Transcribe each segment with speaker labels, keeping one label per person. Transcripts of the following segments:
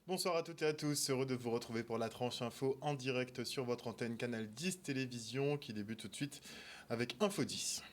Speaker 1: Bonsoir à toutes et à tous, heureux de vous retrouver pour la tranche info en direct sur votre antenne Canal 10 Télévision qui débute tout de suite avec Info 10.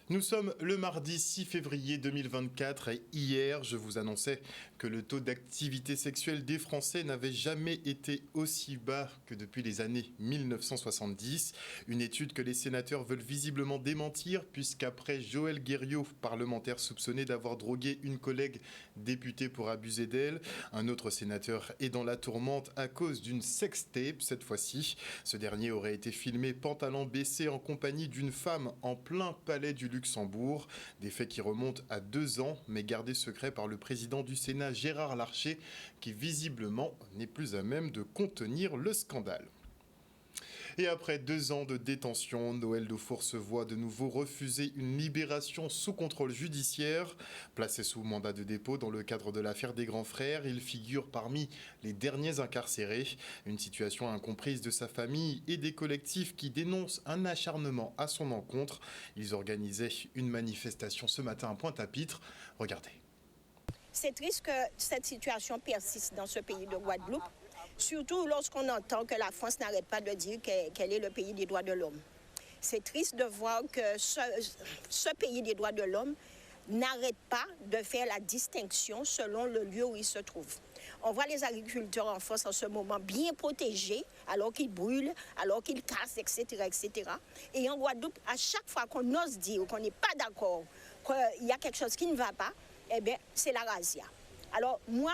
Speaker 1: Nous sommes le mardi 6 février 2024 et hier, je vous annonçais que le taux d'activité sexuelle des Français n'avait jamais été aussi bas que depuis les années 1970. Une étude que les sénateurs veulent visiblement démentir puisqu'après Joël Guerriau, parlementaire soupçonné d'avoir drogué une collègue députée pour abuser d'elle, un autre sénateur est dans la tourmente à cause d'une sextape cette fois-ci. Ce dernier aurait été filmé pantalon baissé en compagnie d'une femme en plein palais du Luxembourg, des faits qui remontent à 2 ans, mais gardés secrets par le président du Sénat Gérard Larcher, qui visiblement n'est plus à même de contenir le scandale. Et après 2 ans de détention, Noël Dufour se voit de nouveau refuser une libération sous contrôle judiciaire. Placé sous mandat de dépôt dans le cadre de l'affaire des grands frères, il figure parmi les derniers incarcérés. Une situation incomprise de sa famille et des collectifs qui dénoncent un acharnement à son encontre. Ils organisaient une manifestation ce matin à Pointe-à-Pitre. Regardez.
Speaker 2: C'est triste que cette situation persiste dans ce pays de Guadeloupe, surtout lorsqu'on entend que la France n'arrête pas de dire qu'elle est le pays des droits de l'homme. C'est triste de voir que ce pays des droits de l'homme n'arrête pas de faire la distinction selon le lieu où il se trouve. On voit les agriculteurs en France en ce moment bien protégés, alors qu'ils brûlent, alors qu'ils cassent, etc., etc. Et en Guadeloupe, à chaque fois qu'on ose dire qu'on n'est pas d'accord, qu'il y a quelque chose qui ne va pas, eh bien, c'est la razzia. Alors, moi,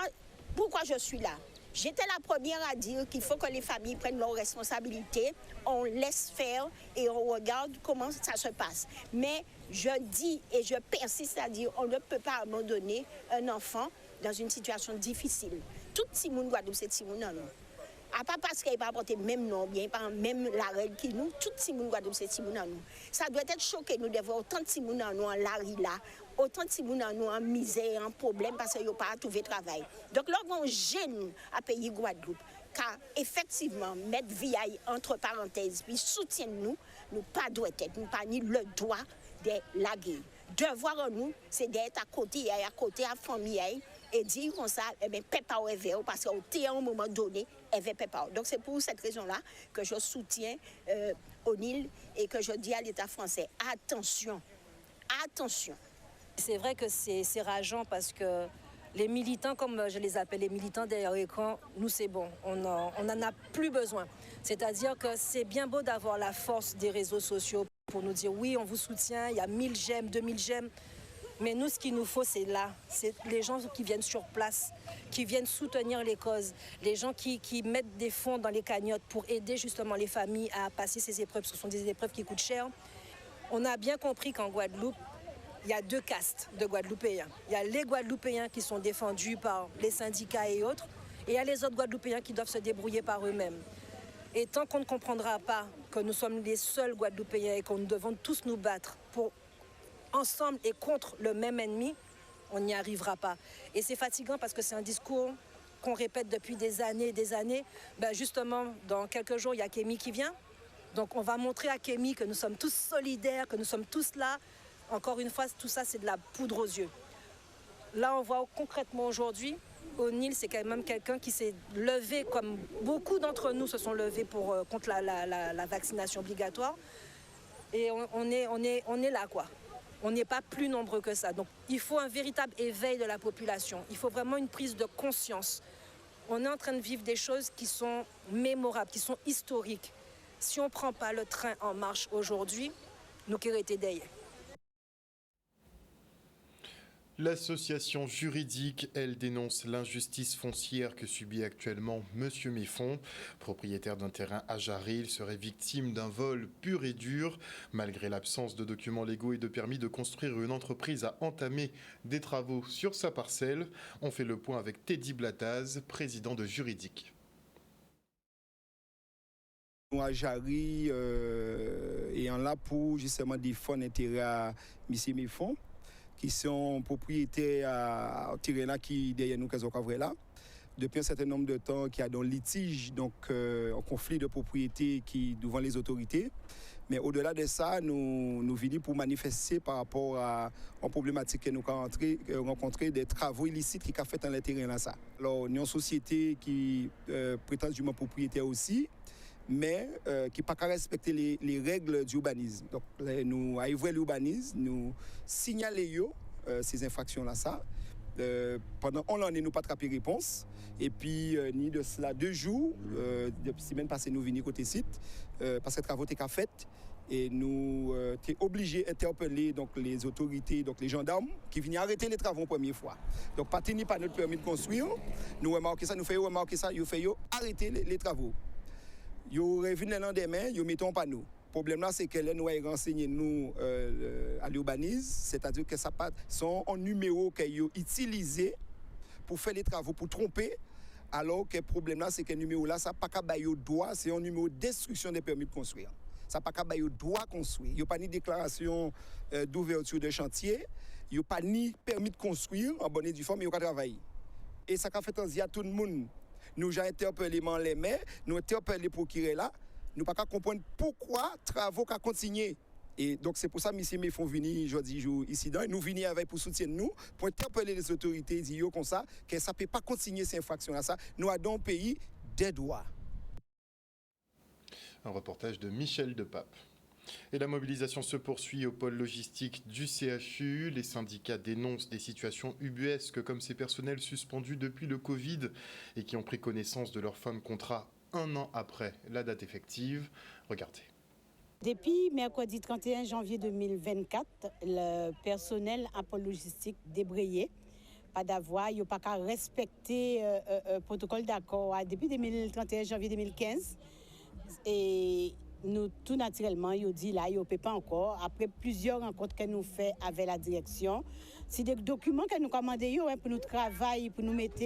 Speaker 2: pourquoi je suis là? J'étais la première à dire qu'il faut que les familles prennent leurs responsabilités, on laisse faire et on regarde comment ça se passe. Mais je dis et je persiste à dire, on ne peut pas abandonner un enfant dans une situation difficile. Tout Timoun Guadeloupe, c'est Timoun en nous. À pas parce qu'il n'a pas porté même nom, bien pas même la règle qui nous, tout Timoun Guadeloupe, c'est Timoun en nous. Ça doit être choqué nous de voir autant de Timoun en nous en lari là, autant de Timoun en nous en misère, en problème parce qu'ils n'ont pas trouvé travail. Donc là, on gêne à payer Guadeloupe. Car effectivement, mettre vie entre parenthèses, puis soutiennent-nous, nous pas doit être, nous pas ni le droit de laguer. Devoir en nous, c'est d'être à côté à la famille et dire comme ça, eh bien, papa est vers parce qu'au un moment donné, elle va papa. Donc c'est pour cette raison-là que je soutiens O'Neill et que je dis à l'État français, attention, attention.
Speaker 3: C'est vrai que c'est rageant parce que les militants, comme je les appelle, les militants derrière l'écran, nous c'est bon, on n'en a plus besoin. C'est-à-dire que c'est bien beau d'avoir la force des réseaux sociaux pour nous dire oui, on vous soutient, il y a 1000 j'aime, 2000 j'aime. Mais nous, ce qu'il nous faut, c'est là. C'est les gens qui viennent sur place, qui viennent soutenir les causes, les gens qui mettent des fonds dans les cagnottes pour aider justement les familles à passer ces épreuves, parce que ce sont des épreuves qui coûtent cher. On a bien compris qu'en Guadeloupe, il y a 2 castes de Guadeloupéens. Il y a les Guadeloupéens qui sont défendus par les syndicats et autres, et il y a les autres Guadeloupéens qui doivent se débrouiller par eux-mêmes. Et tant qu'on ne comprendra pas que nous sommes les seuls Guadeloupéens et qu'on devons tous nous battre pour ensemble et contre le même ennemi, on n'y arrivera pas. Et c'est fatigant parce que c'est un discours qu'on répète depuis des années et des années. Ben justement, dans quelques jours, il y a Kémy qui vient. Donc on va montrer à Kémy que nous sommes tous solidaires, que nous sommes tous là. Encore une fois, tout ça, c'est de la poudre aux yeux. Là, on voit concrètement aujourd'hui, O'Neill, c'est quand même quelqu'un qui s'est levé, comme beaucoup d'entre nous se sont levés contre la vaccination obligatoire. Et on est là, quoi. On n'est pas plus nombreux que ça. Donc, il faut un véritable éveil de la population. Il faut vraiment une prise de conscience. On est en train de vivre des choses qui sont mémorables, qui sont historiques. Si on ne prend pas le train en marche aujourd'hui, nous qui été derrière.
Speaker 1: L'association juridique, elle dénonce l'injustice foncière que subit actuellement Monsieur Méfond. Propriétaire d'un terrain à Jarry, il serait victime d'un vol pur et dur. Malgré l'absence de documents légaux et de permis de construire, une entreprise a entamé des travaux sur sa parcelle. On fait le point avec Teddy Blataz, président de Juridique.
Speaker 4: À Jarry, et en là pour justement défendre l'intérêt à Monsieur Méfond, qui sont propriétaires à terrain là qui derrière nous qu'elles ont là. depuis un certain nombre de temps qu'il y a un litige, donc un conflit de propriété qui devant les autorités. Mais au-delà de ça, nous venons pour manifester par rapport à une problématique que nous avons rencontré des travaux illicites qui ont fait dans les terrains là. Ça. Alors, nous avons une société qui prétendument propriétaire aussi, mais qui n'a pas qu'à respecter les règles d'urbanisme. Donc, nous avons évalué l'urbanisme, nous signalons ces infractions-là. Ça. Pendant un an, nous n'avons pas attrapé réponse. Et puis, ni de cela 2 jours, depuis semaine passée, nous venons côté site, parce que les travaux étaient faits. Et nous sommes obligés d'interpeller donc, les autorités, donc les gendarmes, qui viennent arrêter les travaux la première fois. Donc, pas tenir pas notre permis de construire. Nous remarquons ça, nous faisons remarquer ça, nous faisons arrêter les travaux. Ils reviennent le lendemain, ils mettent un panneau. Le problème là, c'est que là, nous avons renseigné nous à l'urbanisme, c'est-à-dire que ça sont un numéro qu'ils ont utilisé pour faire les travaux, pour tromper, alors que le problème là, c'est que le numéro là, ça n'a pas qu'à bailler au droit, c'est un numéro d'instruction des permis de construire. Ça n'a pas qu'à bailler au droit de construire. Il n'y a pas ni déclaration d'ouverture de chantier, il n'y a pas ni permis de construire en bonne et due forme, il n'y a pas de travail. Et ça a fait plaisir à tout le monde. Nous avons interpellé les maires, nous avons interpellé les procureurs là, nous ne pouvons pas comprendre pourquoi les travaux ont continué. Et donc c'est pour ça que mes font venir aujourd'hui ici. Nous venons avec pour soutenir nous, pour interpeller les autorités, dire comme ça, que ça ne peut pas continuer ces infractions-là. Nous avons un pays des droits.
Speaker 1: Un reportage de Michel Depape. Et la mobilisation se poursuit au pôle logistique du CHU. Les syndicats dénoncent des situations ubuesques comme ces personnels suspendus depuis le Covid et qui ont pris connaissance de leur fin de contrat 1 an après la date effective. Regardez.
Speaker 5: Depuis mercredi 31 janvier 2024, le personnel à pôle logistique débrayé. Pas d'avoir, il n'y a pas qu'à respecter le protocole d'accord depuis 31 janvier 2015. Et nous, tout naturellement, il dit là, il ne peut pas encore. Après plusieurs rencontres que nous faisons avec la direction, c'est des documents que nous commandons pour nous travailler, pour nous mettre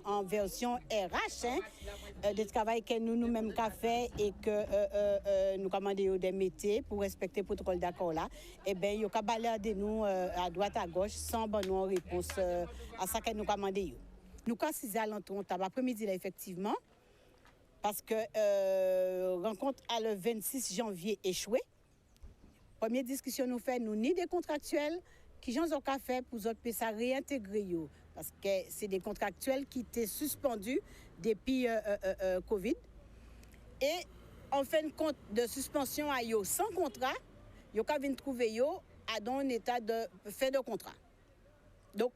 Speaker 5: en version RH, des travail que nous-mêmes avons fait et que nous commandons des métiers pour respecter le protocole d'accord là. Et bien, il y a balader nous à droite, à gauche, sans bonne réponse à ça que nous commandons. Nous, quand c'est à l'entour, après-midi, là, effectivement, parce que rencontre à le 26 janvier échoué. Première discussion nous fait, nous ni des contractuels qui j'en ai fait pour autres ça réintégrer parce que c'est des contractuels qui étaient suspendus depuis Covid. Et en fin de compte de suspension à yo sans contrat, yo ka vinn trouver yo à dans un état de fin de contrat. Donc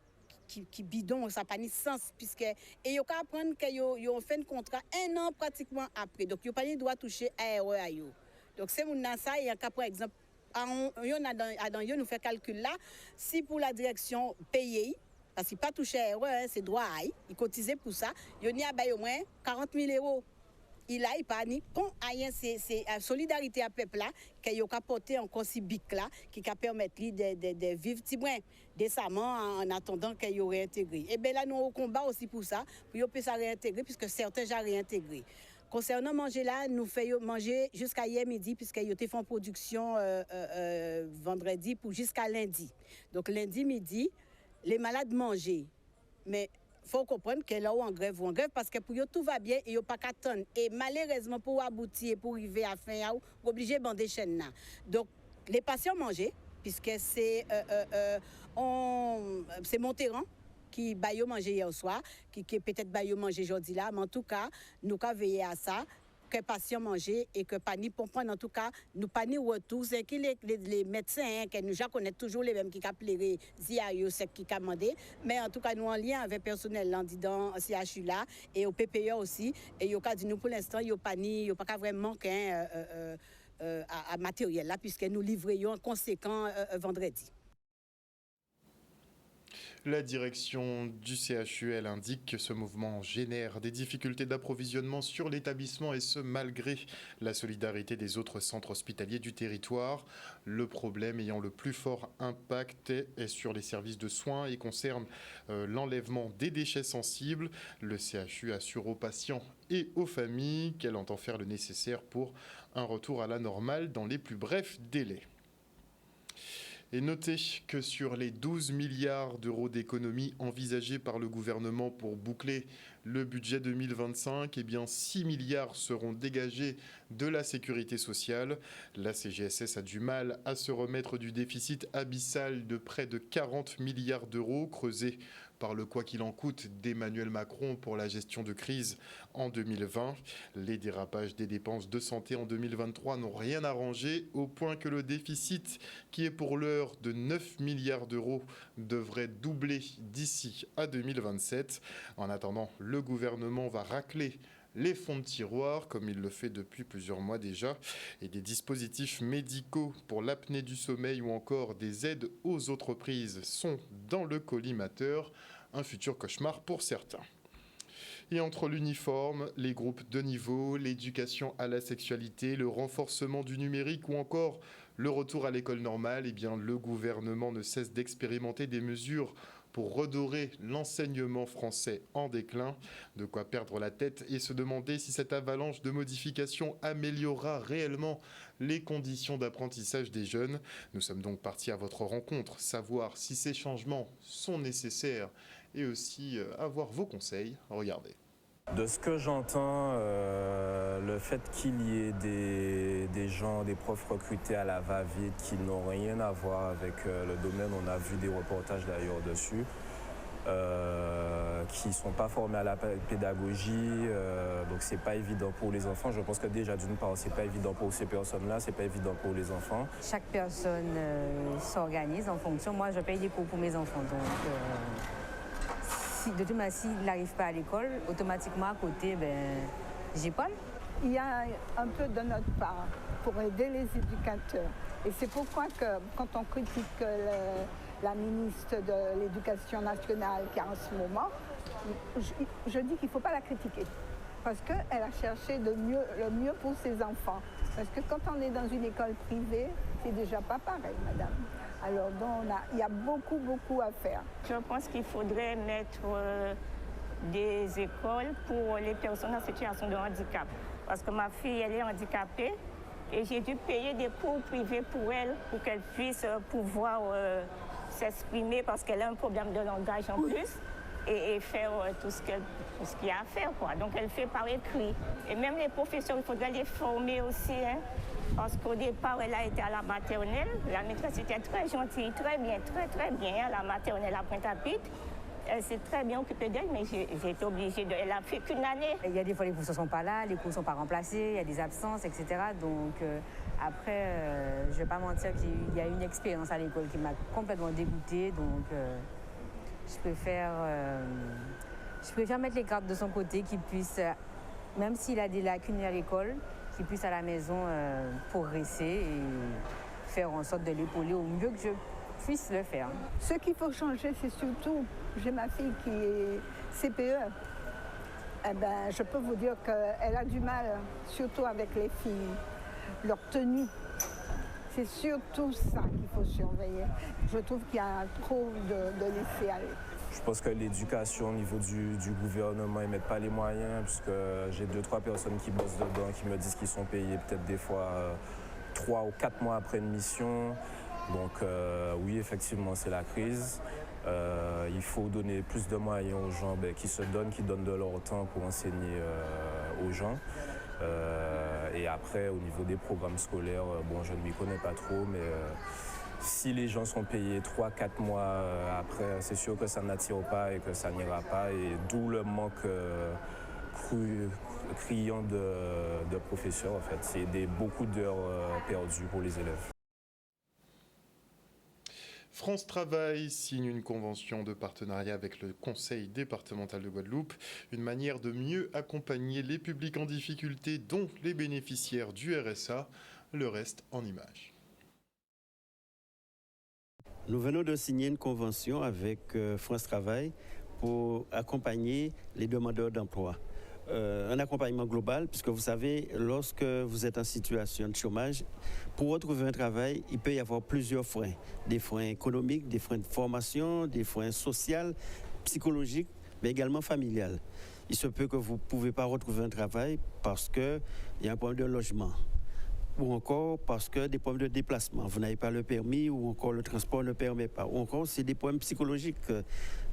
Speaker 5: qui bidon, ça n'a pas de sens, puisque et yo ka apprendre que yo fait un contrat 1 an pratiquement après. Donc yo pas ni droit toucher ARE à yo. Donc c'est mon ça et cas par exemple yo nous fait calcul là si pour la direction payée parce qu'il pas touché ARE, c'est droit à il cotisait pour ça, yo ni a bail au moins 40 000 euros. Il a pas ni bon rien c'est la solidarité à peuple là que yo ka porter encore si bic là qui ka permettre lui de vivre petit brin décemment en attendant qu'il y aurait intégré. Et bien là nous au combat aussi pour ça pour yo peut ça réintégrer puisque certains déjà réintégré. Concernant manger là, nous faisons manger jusqu'à hier midi puisque yo te font production vendredi pour jusqu'à lundi. Donc lundi midi les malades mangeaient. Mais faut comprendre que là où en grève parce que pour eux tout va bien et yo pas qu'attendre et malheureusement pour aboutir pour arriver à fin obligé bander chaîne là. Donc les patients mangeaient puisque c'est Monterrand qui baillot manger hier soir qui peut-être baillot manger aujourd'hui là mais en tout cas nous ca veiller à ça que patients manger et que pas ni comprendre en tout cas nous pas ni retour c'est que les médecins que nous connaissons toujours les mêmes qui appellent ZIAO c'est qui commandé mais en tout cas nous en lien avec personnel là dans CHU là et au PPA aussi et yo ka dit nous pour l'instant yo pas vraiment à matériel là puisque nous livrions conséquent vendredi.
Speaker 1: La direction du CHU indique que ce mouvement génère des difficultés d'approvisionnement sur l'établissement et ce malgré la solidarité des autres centres hospitaliers du territoire. Le problème ayant le plus fort impact est sur les services de soins et concerne l'enlèvement des déchets sensibles. Le CHU assure aux patients et aux familles qu'elle entend faire le nécessaire pour un retour à la normale dans les plus brefs délais. Et notez que sur les 12 milliards d'euros d'économies envisagées par le gouvernement pour boucler le budget 2025, eh bien 6 milliards seront dégagés de la sécurité sociale. La CGSS a du mal à se remettre du déficit abyssal de près de 40 milliards d'euros creusé par le quoi qu'il en coûte d'Emmanuel Macron pour la gestion de crise en 2020. Les dérapages des dépenses de santé en 2023 n'ont rien arrangé, au point que le déficit, qui est pour l'heure de 9 milliards d'euros, devrait doubler d'ici à 2027. En attendant, le gouvernement va racler les fonds de tiroir, comme il le fait depuis plusieurs mois déjà, et des dispositifs médicaux pour l'apnée du sommeil ou encore des aides aux entreprises sont dans le collimateur, un futur cauchemar pour certains. Et entre l'uniforme, les groupes de niveau, l'éducation à la sexualité, le renforcement du numérique ou encore le retour à l'école normale, eh bien, le gouvernement ne cesse d'expérimenter des mesures pour redorer l'enseignement français en déclin. De quoi perdre la tête et se demander si cette avalanche de modifications améliorera réellement les conditions d'apprentissage des jeunes. Nous sommes donc partis à votre rencontre, savoir si ces changements sont nécessaires et aussi avoir vos conseils. Regardez.
Speaker 6: De ce que j'entends, le fait qu'il y ait des gens, des profs recrutés à la va-vite qui n'ont rien à voir avec le domaine, on a vu des reportages d'ailleurs dessus, qui ne sont pas formés à la pédagogie, donc c'est pas évident pour les enfants. Je pense que déjà d'une part, c'est pas évident pour ces personnes-là, c'est pas évident pour les enfants.
Speaker 7: Chaque personne s'organise en fonction. Moi, je paye des cours pour mes enfants, donc... de toute manière, s'il n'arrive pas à l'école, automatiquement à côté, j'épaule.
Speaker 8: Il y a un peu de notre part pour aider les éducateurs. Et c'est pourquoi que quand on critique la ministre de l'Éducation nationale qui est en ce moment, je dis qu'il ne faut pas la critiquer. Parce qu'elle a cherché le mieux pour ses enfants. Parce que quand on est dans une école privée, c'est déjà pas pareil, madame. Alors il y a beaucoup à faire.
Speaker 9: Je pense qu'il faudrait mettre des écoles pour les personnes en situation de handicap. Parce que ma fille, elle est handicapée et j'ai dû payer des cours privés pour elle, pour qu'elle puisse pouvoir s'exprimer parce qu'elle a un problème de langage en plus et faire tout ce qu'il y a à faire, quoi. Donc elle fait par écrit. Et même les professeurs, il faudrait les former aussi, hein. Parce qu'au départ, elle a été à la maternelle. La maîtresse était très gentille, très bien, à la maternelle à Pointe-à-Pitre. Elle s'est très bien occupée d'elle, mais j'ai été obligée de... Elle a fait qu'une année.
Speaker 7: Il y a des fois, les cours ne sont pas là, les cours ne sont pas remplacés, il y a des absences, etc. Donc après, je ne vais pas mentir qu'il y a une expérience à l'école qui m'a complètement dégoûtée. Donc je préfère mettre les cartes de son côté, qu'il puisse, même s'il a des lacunes à l'école, qu'il puisse à la maison progresser et faire en sorte de l'épauler au mieux que je puisse le faire.
Speaker 8: Ce qu'il faut changer, c'est surtout, j'ai ma fille qui est CPE. Eh ben, je peux vous dire qu'elle a du mal, surtout avec les filles, leur tenue. C'est surtout ça qu'il faut surveiller. Je trouve qu'il y a trop de laisser aller.
Speaker 6: Je pense que l'éducation au niveau du gouvernement, ils ne mettent pas les moyens, puisque j'ai 2-3 personnes qui bossent dedans, qui me disent qu'ils sont payés peut-être des fois 3 ou 4 mois après une mission. Donc oui, effectivement, c'est la crise. Il faut donner plus de moyens aux gens qui se donnent, qui donnent de leur temps pour enseigner aux gens. Et après, au niveau des programmes scolaires, bon, je ne m'y connais pas trop, mais si les gens sont payés 3-4 mois après, c'est sûr que ça n'attire pas et que ça n'ira pas. Et d'où le manque criant de professeurs, en fait. C'est beaucoup d'heures perdues pour les élèves.
Speaker 1: France Travail signe une convention de partenariat avec le Conseil départemental de Guadeloupe, une manière de mieux accompagner les publics en difficulté, dont les bénéficiaires du RSA, le reste en images.
Speaker 10: Nous venons de signer une convention avec France Travail pour accompagner les demandeurs d'emploi. Un accompagnement global, puisque vous savez, lorsque vous êtes en situation de chômage, pour retrouver un travail, il peut y avoir plusieurs freins. Des freins économiques, des freins de formation, des freins sociaux, psychologiques, mais également familiales. Il se peut que vous ne pouvez pas retrouver un travail parce qu'il y a un problème de logement. ou encore parce que des problèmes de déplacement, vous n'avez pas le permis ou encore le transport ne permet pas, ou encore c'est des problèmes psychologiques.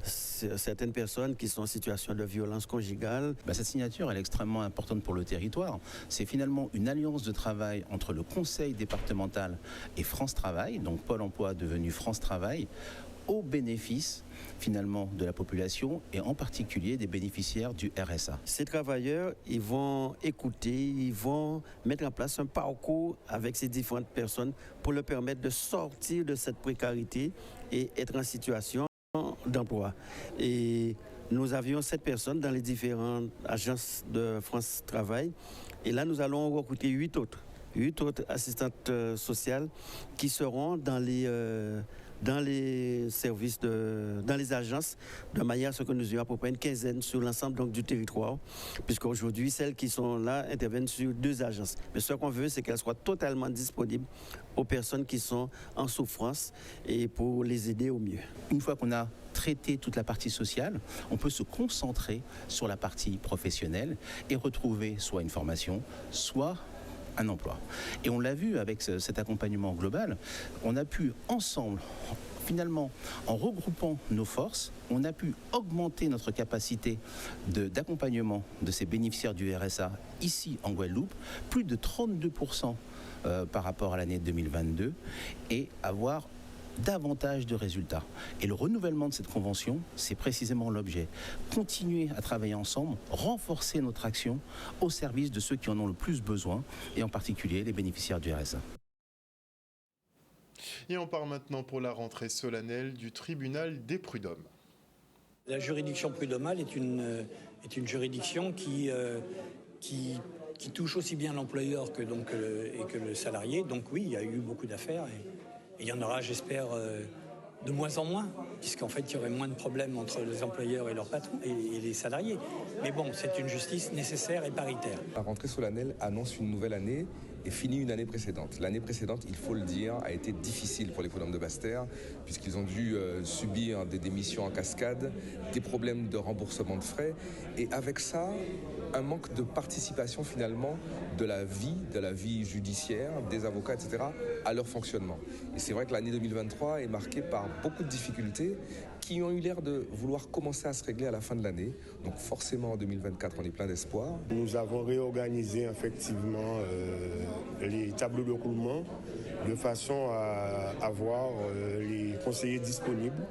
Speaker 10: Certaines personnes qui sont en situation de violence conjugale.
Speaker 11: Cette signature elle est extrêmement importante pour le territoire. C'est finalement une alliance de travail entre le conseil départemental et France Travail, donc Pôle emploi devenu France Travail, au bénéfice finalement de la population et en particulier des bénéficiaires du RSA.
Speaker 10: Ces travailleurs, ils vont écouter, ils vont mettre en place un parcours avec ces différentes personnes pour leur permettre de sortir de cette précarité et être en situation d'emploi. Et nous avions 7 personnes dans les différentes agences de France Travail et là nous allons recruter 8 autres assistantes sociales qui seront dans les services, dans les agences, de manière à ce que nous ayons à peu près une quinzaine sur l'ensemble donc, du territoire, puisqu'aujourd'hui, celles qui sont là interviennent sur 2 agences. Mais ce qu'on veut, c'est qu'elles soient totalement disponibles aux personnes qui sont en souffrance et pour les aider au mieux.
Speaker 11: Une fois qu'on a traité toute la partie sociale, on peut se concentrer sur la partie professionnelle et retrouver soit une formation, soit un emploi. Et on l'a vu avec cet accompagnement global, on a pu ensemble, finalement, en regroupant nos forces, on a pu augmenter notre capacité d'accompagnement de ces bénéficiaires du RSA ici en Guadeloupe, plus de 32% par rapport à l'année 2022, et avoir davantage de résultats. Et le renouvellement de cette convention, c'est précisément l'objet. Continuer à travailler ensemble, renforcer notre action au service de ceux qui en ont le plus besoin, et en particulier les bénéficiaires du RSA.
Speaker 1: Et on part maintenant pour la rentrée solennelle du tribunal des prud'hommes.
Speaker 12: La juridiction prud'homale est une juridiction qui touche aussi bien l'employeur que le salarié. Donc oui, il y a eu beaucoup d'affaires. Et il y en aura, j'espère, de moins en moins, puisqu'en fait, il y aurait moins de problèmes entre les employeurs et leurs patrons et les salariés. Mais bon, c'est une justice nécessaire et paritaire.
Speaker 13: La rentrée solennelle annonce une nouvelle année et finit une année précédente. L'année précédente, il faut le dire, a été difficile pour les prud'hommes de Basse-Terre, puisqu'ils ont dû subir des démissions en cascade, des problèmes de remboursement de frais, et avec ça, un manque de participation finalement de la vie judiciaire, des avocats, etc., à leur fonctionnement. Et c'est vrai que l'année 2023 est marquée par beaucoup de difficultés qui ont eu l'air de vouloir commencer à se régler à la fin de l'année. Donc forcément en 2024, on est plein d'espoir.
Speaker 14: Nous avons réorganisé effectivement les tableaux de roulement de façon à avoir les conseillers disponibles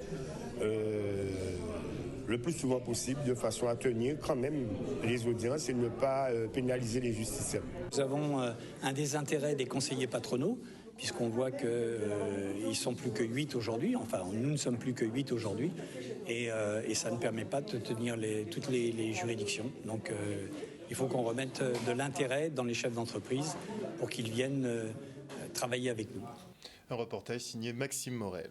Speaker 14: le plus souvent possible, de façon à tenir quand même les audiences et ne pas pénaliser les justiciables.
Speaker 12: Nous avons un désintérêt des conseillers patronaux, puisqu'on voit qu'ils ne sont plus que 8 aujourd'hui, enfin nous ne sommes plus que 8 aujourd'hui, et ça ne permet pas de tenir toutes les juridictions. Donc il faut qu'on remette de l'intérêt dans les chefs d'entreprise pour qu'ils viennent travailler avec nous.
Speaker 1: Un reportage signé Maxime Morel.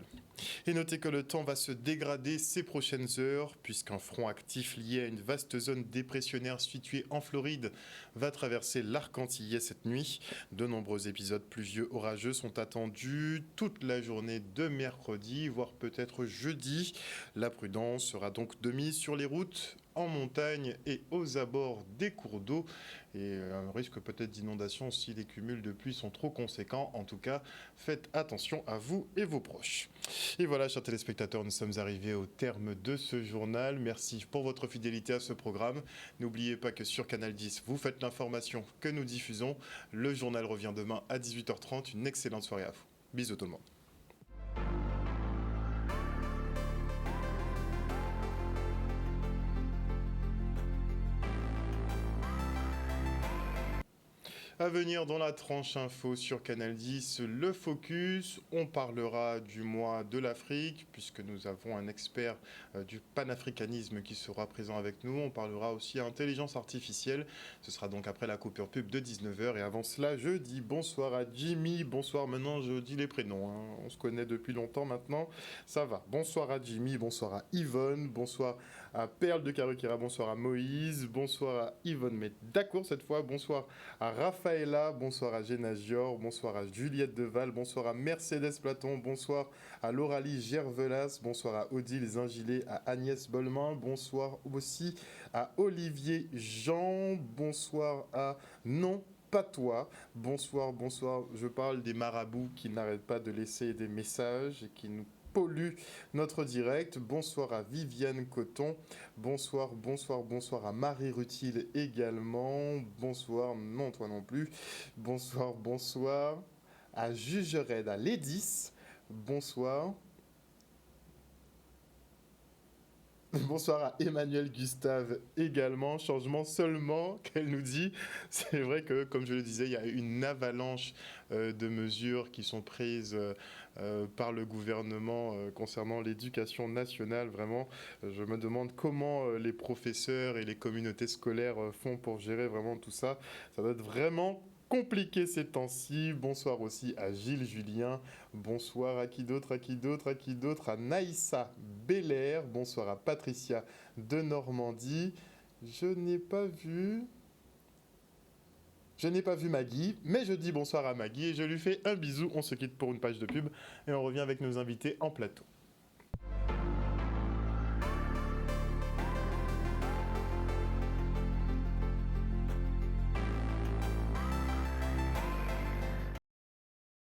Speaker 1: Et notez que le temps va se dégrader ces prochaines heures, puisqu'un front actif lié à une vaste zone dépressionnaire située en Floride va traverser l'arc antillais cette nuit. De nombreux épisodes pluvieux orageux sont attendus toute la journée de mercredi, voire peut-être jeudi. La prudence sera donc de mise sur les routes, en montagne et aux abords des cours d'eau. Et un risque peut-être d'inondation si les cumuls de pluie sont trop conséquents. En tout cas, faites attention à vous et vos proches. Et voilà, chers téléspectateurs, nous sommes arrivés au terme de ce journal. Merci pour votre fidélité à ce programme. N'oubliez pas que sur Canal 10, vous faites l'information que nous diffusons. Le journal revient demain à 18h30. Une excellente soirée à vous. Bisous tout le monde. À venir dans la tranche info sur Canal 10, le focus, on parlera du mois de l'Afrique, puisque nous avons un expert du panafricanisme qui sera présent avec nous. On parlera aussi intelligence artificielle, ce sera donc après la coupure pub de 19h. Et avant cela, je dis bonsoir à Jimmy, bonsoir, maintenant je dis les prénoms, hein. On se connaît depuis longtemps maintenant, ça va. Bonsoir à Jimmy, bonsoir à Yvonne, bonsoir à Perle de Carukera, bonsoir à Moïse, bonsoir à Yvonne, mais d'accord cette fois, bonsoir à Raphaëla, bonsoir à Géna Gior, bonsoir à Juliette Deval, bonsoir à Mercedes Platon, bonsoir à Lauralie Gervelas, bonsoir à Odile Zingilet, à Agnès Bollemin, bonsoir aussi à Olivier Jean, bonsoir à Non patois. Bonsoir, bonsoir. Je parle des marabouts qui n'arrêtent pas de laisser des messages et qui nous polluent notre direct. Bonsoir à Viviane Coton. Bonsoir, bonsoir, bonsoir à Marie Rutil également. Bonsoir, non toi non plus. Bonsoir, bonsoir à Jugered, à Lédis. Bonsoir. Bonsoir à Emmanuel Gustave également. Changement seulement qu'elle nous dit. C'est vrai que, comme je le disais, il y a une avalanche de mesures qui sont prises par le gouvernement concernant l'éducation nationale. Vraiment, je me demande comment les professeurs et les communautés scolaires font pour gérer vraiment tout ça. Ça doit être vraiment compliqué ces temps-ci. Bonsoir aussi à Gilles Julien. Bonsoir à qui d'autre, à Naïssa Belair. Bonsoir à Patricia de Normandie. Je n'ai pas vu Maggie, mais je dis bonsoir à Maggie et je lui fais un bisou. On se quitte pour une page de pub et on revient avec nos invités en plateau.